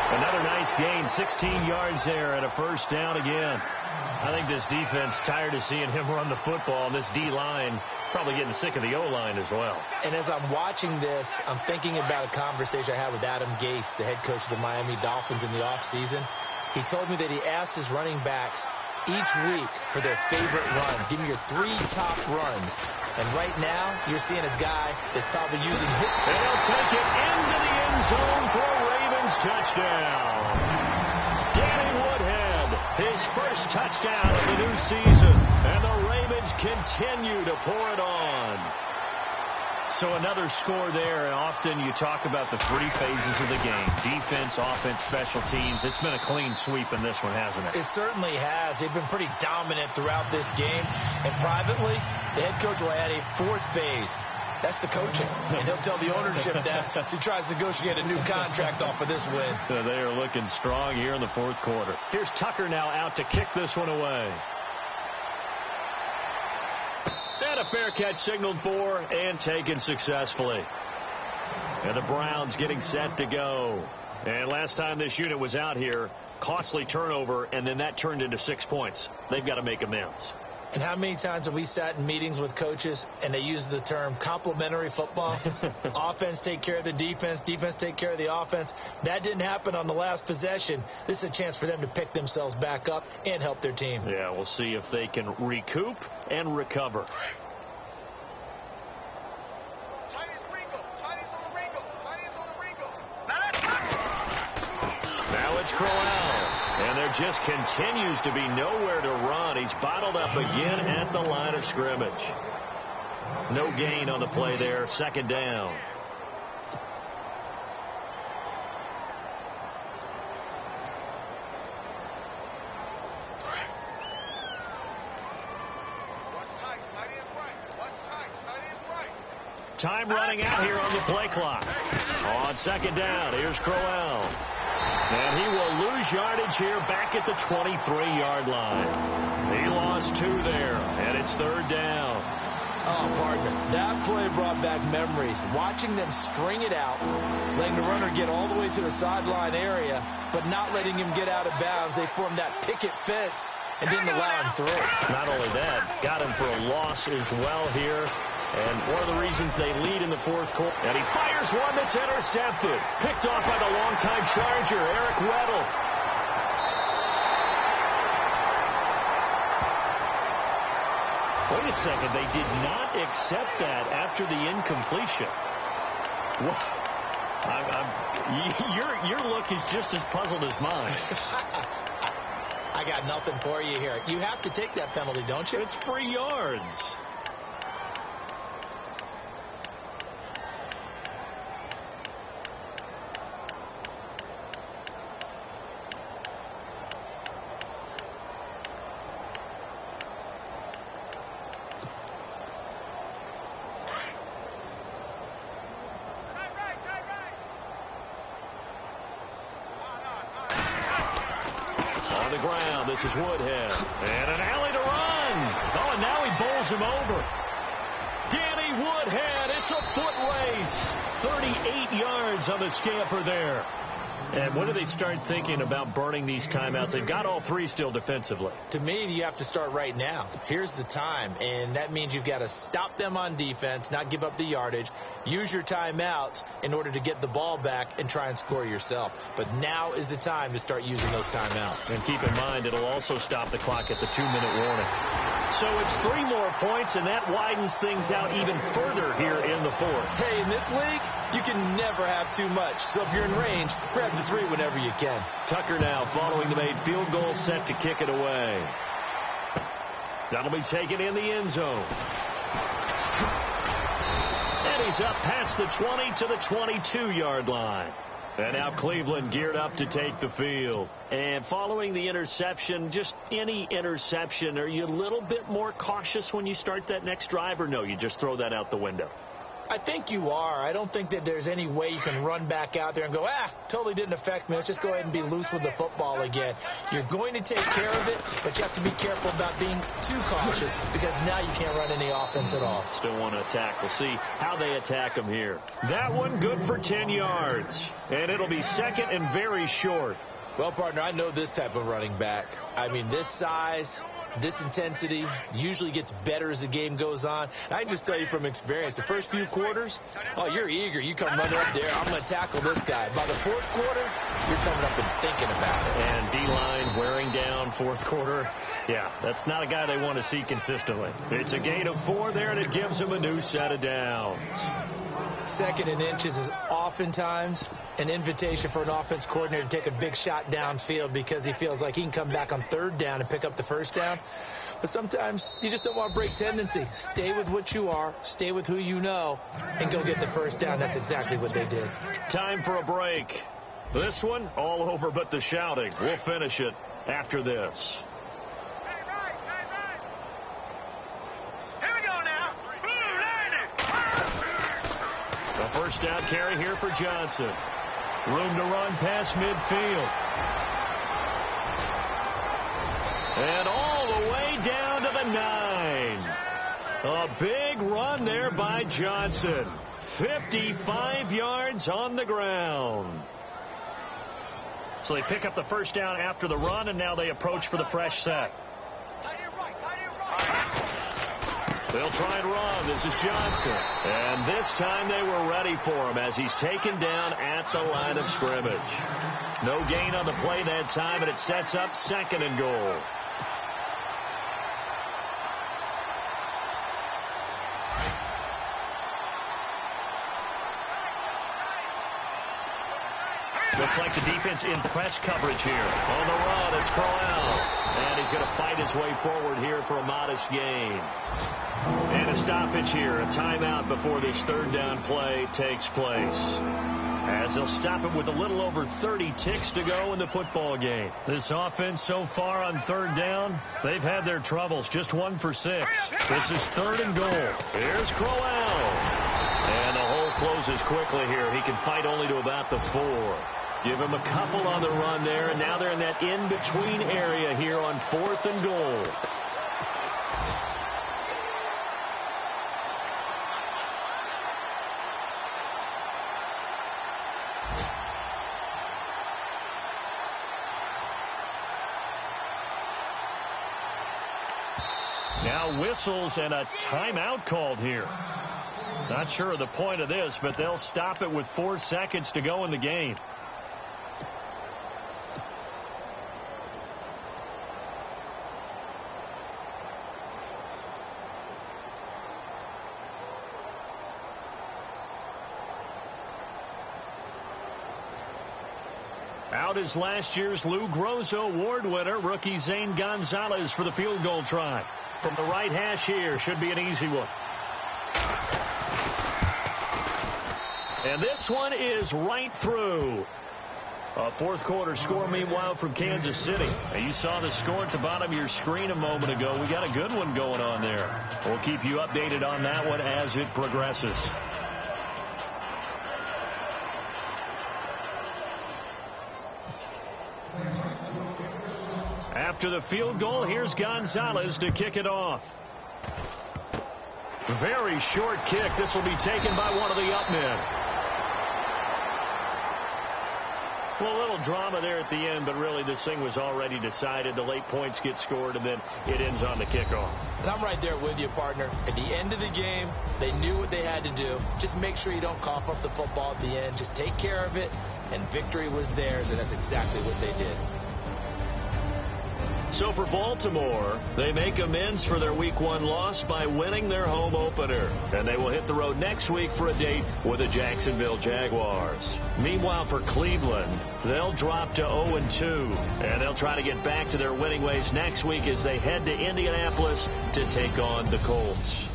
Another nice gain, 16 yards there and a 1st down again. I think this defense tired of seeing him run the football, and this D-line probably getting sick of the O-line as well. And as I'm watching this, I'm thinking about a conversation I had with Adam Gase, the head coach of the Miami Dolphins in the offseason. He told me that he asked his running backs each week for their favorite runs. Give me your 3 top runs. And right now, you're seeing a guy that's probably using hit. And he'll take it into the end zone for a Ravens touchdown. Danny Woodhead, his first touchdown of the new season. And the Ravens continue to pour it on. So another score there, and often you talk about the 3 phases of the game. Defense, offense, special teams. It's been a clean sweep in this one, hasn't it? It certainly has. They've been pretty dominant throughout this game. And privately, the head coach will add a 4th phase. That's the coaching. And he'll tell the ownership that as he tries to negotiate a new contract off of this win. They are looking strong here in the 4th quarter. Here's Tucker now out to kick this one away. And a fair catch signaled for and taken successfully. And the Browns getting set to go. And last time this unit was out here, costly turnover, and then that turned into 6 points. They've got to make amends. And how many times have we sat in meetings with coaches and they use the term complementary football? Offense take care of the defense, defense take care of the offense. That didn't happen on the last possession. This is a chance for them to pick themselves back up and help their team. Yeah, we'll see if they can recoup and recover. Now it's Crowell. And there just continues to be nowhere to run. He's bottled up again at the line of scrimmage. No gain on the play there. 2nd down. Time running out here on the play clock. On 2nd down, here's Crowell. And he will lose yardage here back at the 23-yard line. He lost 2 there, and it's 3rd down. Oh, partner, that play brought back memories. Watching them string it out, letting the runner get all the way to the sideline area, but not letting him get out of bounds. They formed that picket fence and didn't allow him through. Not only that, got him for a loss as well here. And one of the reasons they lead in the 4th quarter. And he fires one that's intercepted. Picked off by the longtime Charger, Eric Weddle. Wait a second. They did not accept that after the incompletion. Your look is just as puzzled as mine. I got nothing for you here. You have to take that penalty, don't you? It's free yards. the ground. This is Woodhead. And an alley to run. Oh, and now he bowls him over. Danny Woodhead. It's a foot race. 38 yards on the scamper there. And when do they start thinking about burning these timeouts? They've got all three still defensively. To me, you have to start right now. Here's the time, and that means you've got to stop them on defense, not give up the yardage, use your timeouts in order to get the ball back and try and score yourself. But now is the time to start using those timeouts. And keep in mind, it'll also stop the clock at the 2-minute warning. So it's 3 more points, and that widens things out even further here in the fourth. Hey, in this league, you can never have too much. So if you're in range, grab the 3 whenever you can. Tucker now following the made field goal, set to kick it away. That'll be taken in the end zone. And he's up past the 20 to the 22-yard line. And now Cleveland geared up to take the field. And following the interception, just any interception, are you a little bit more cautious when you start that next drive, or no, you just throw that out the window? I think you are. I don't think that there's any way you can run back out there and go, totally didn't affect me. Let's just go ahead and be loose with the football again. You're going to take care of it, but you have to be careful about being too cautious because now you can't run any offense at all. Still want to attack. We'll see how they attack him here. That one good for 10 yards. And it'll be second and very short. Well, partner, I know this type of running back. I mean, this size, this intensity usually gets better as the game goes on. And I can just tell you from experience, the first few quarters, you're eager. You come running up there, I'm going to tackle this guy. By the fourth quarter, you're coming up and thinking about it. And D-line wearing down fourth quarter. Yeah, that's not a guy they want to see consistently. It's a gain of 4 there, and it gives them a new set of downs. Second and inches is oftentimes an invitation for an offense coordinator to take a big shot downfield because he feels like he can come back on third down and pick up the first down. But sometimes you just don't want to break tendency. Stay with what you are, stay with who you know, and go get the first down. That's exactly what they did. Time for a break. This one, all over but the shouting. We'll finish it after this. A first down carry here for Johnson. Room to run past midfield. And all the way down to the 9. A big run there by Johnson. 55 yards on the ground. So they pick up the first down after the run, and now they approach for the fresh set. They'll try and run. This is Johnson. And this time they were ready for him as he's taken down at the line of scrimmage. No gain on the play that time, and it sets up second and goal. Looks like the defense in press coverage here. On the run, it's Crowell. And he's going to fight his way forward here for a modest gain. And a stoppage here, a timeout before this third down play takes place. As they'll stop it with a little over 30 ticks to go in the football game. This offense so far on third down, they've had their troubles. Just 1 for 6. This is third and goal. Here's Crowell. And the hole closes quickly here. He can fight only to about the 4. Give him a couple on the run there, and now they're in that in-between area here on 4th and goal. Now whistles and a timeout called here. Not sure of the point of this, but they'll stop it with 4 seconds to go in the game. Out is last year's Lou Grosso Award winner, rookie Zane Gonzalez for the field goal try. From the right hash here, should be an easy one. And this one is right through. A fourth quarter score, meanwhile, from Kansas City. And you saw the score at the bottom of your screen a moment ago. We got a good one going on there. We'll keep you updated on that one as it progresses. After the field goal, here's Gonzalez to kick it off. Very short kick. This will be taken by one of the up men. Well, a little drama there at the end, but really this thing was already decided. The late points get scored, and then it ends on the kickoff. And I'm right there with you, partner. At the end of the game, they knew what they had to do. Just make sure you don't cough up the football at the end. Just take care of it, and victory was theirs, and that's exactly what they did. So for Baltimore, they make amends for their Week 1 loss by winning their home opener. And they will hit the road next week for a date with the Jacksonville Jaguars. Meanwhile, for Cleveland, they'll drop to 0-2. And they'll try to get back to their winning ways next week as they head to Indianapolis to take on the Colts.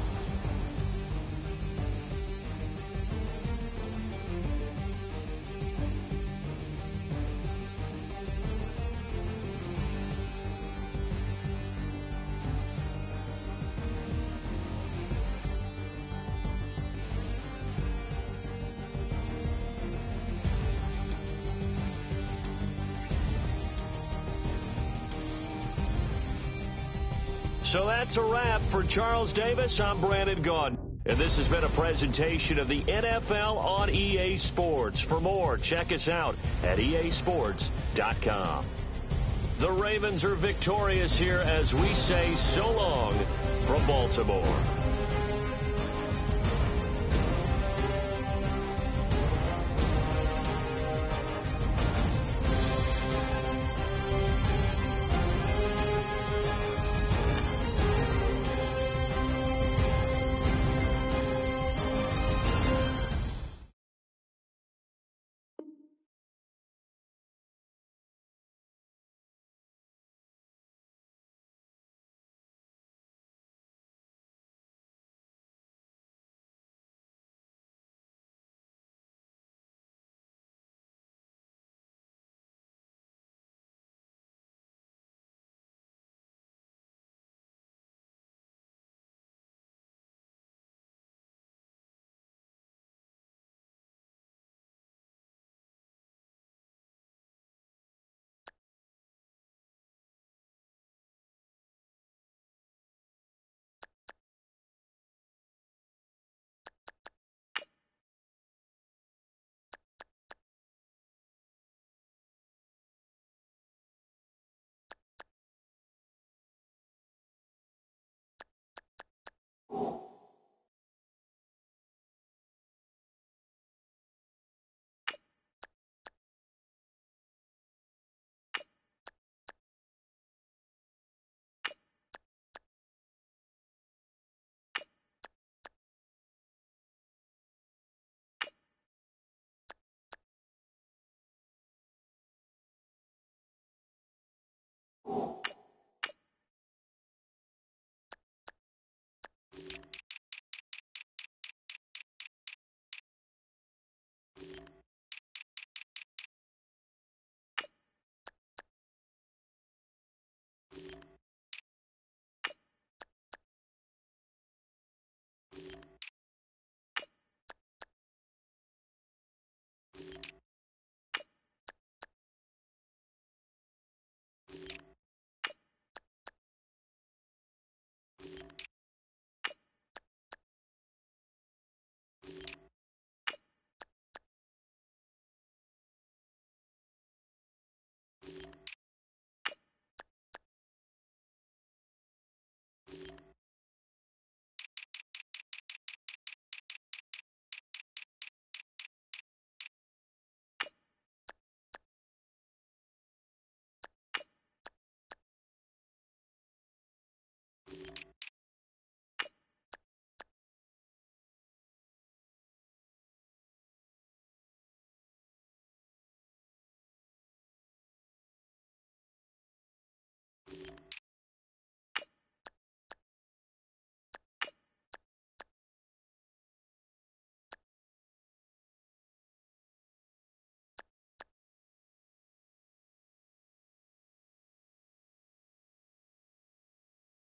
So that's a wrap. For Charles Davis, I'm Brandon Gaudin. And this has been a presentation of the NFL on EA Sports. For more, check us out at easports.com. The Ravens are victorious here as we say so long from Baltimore.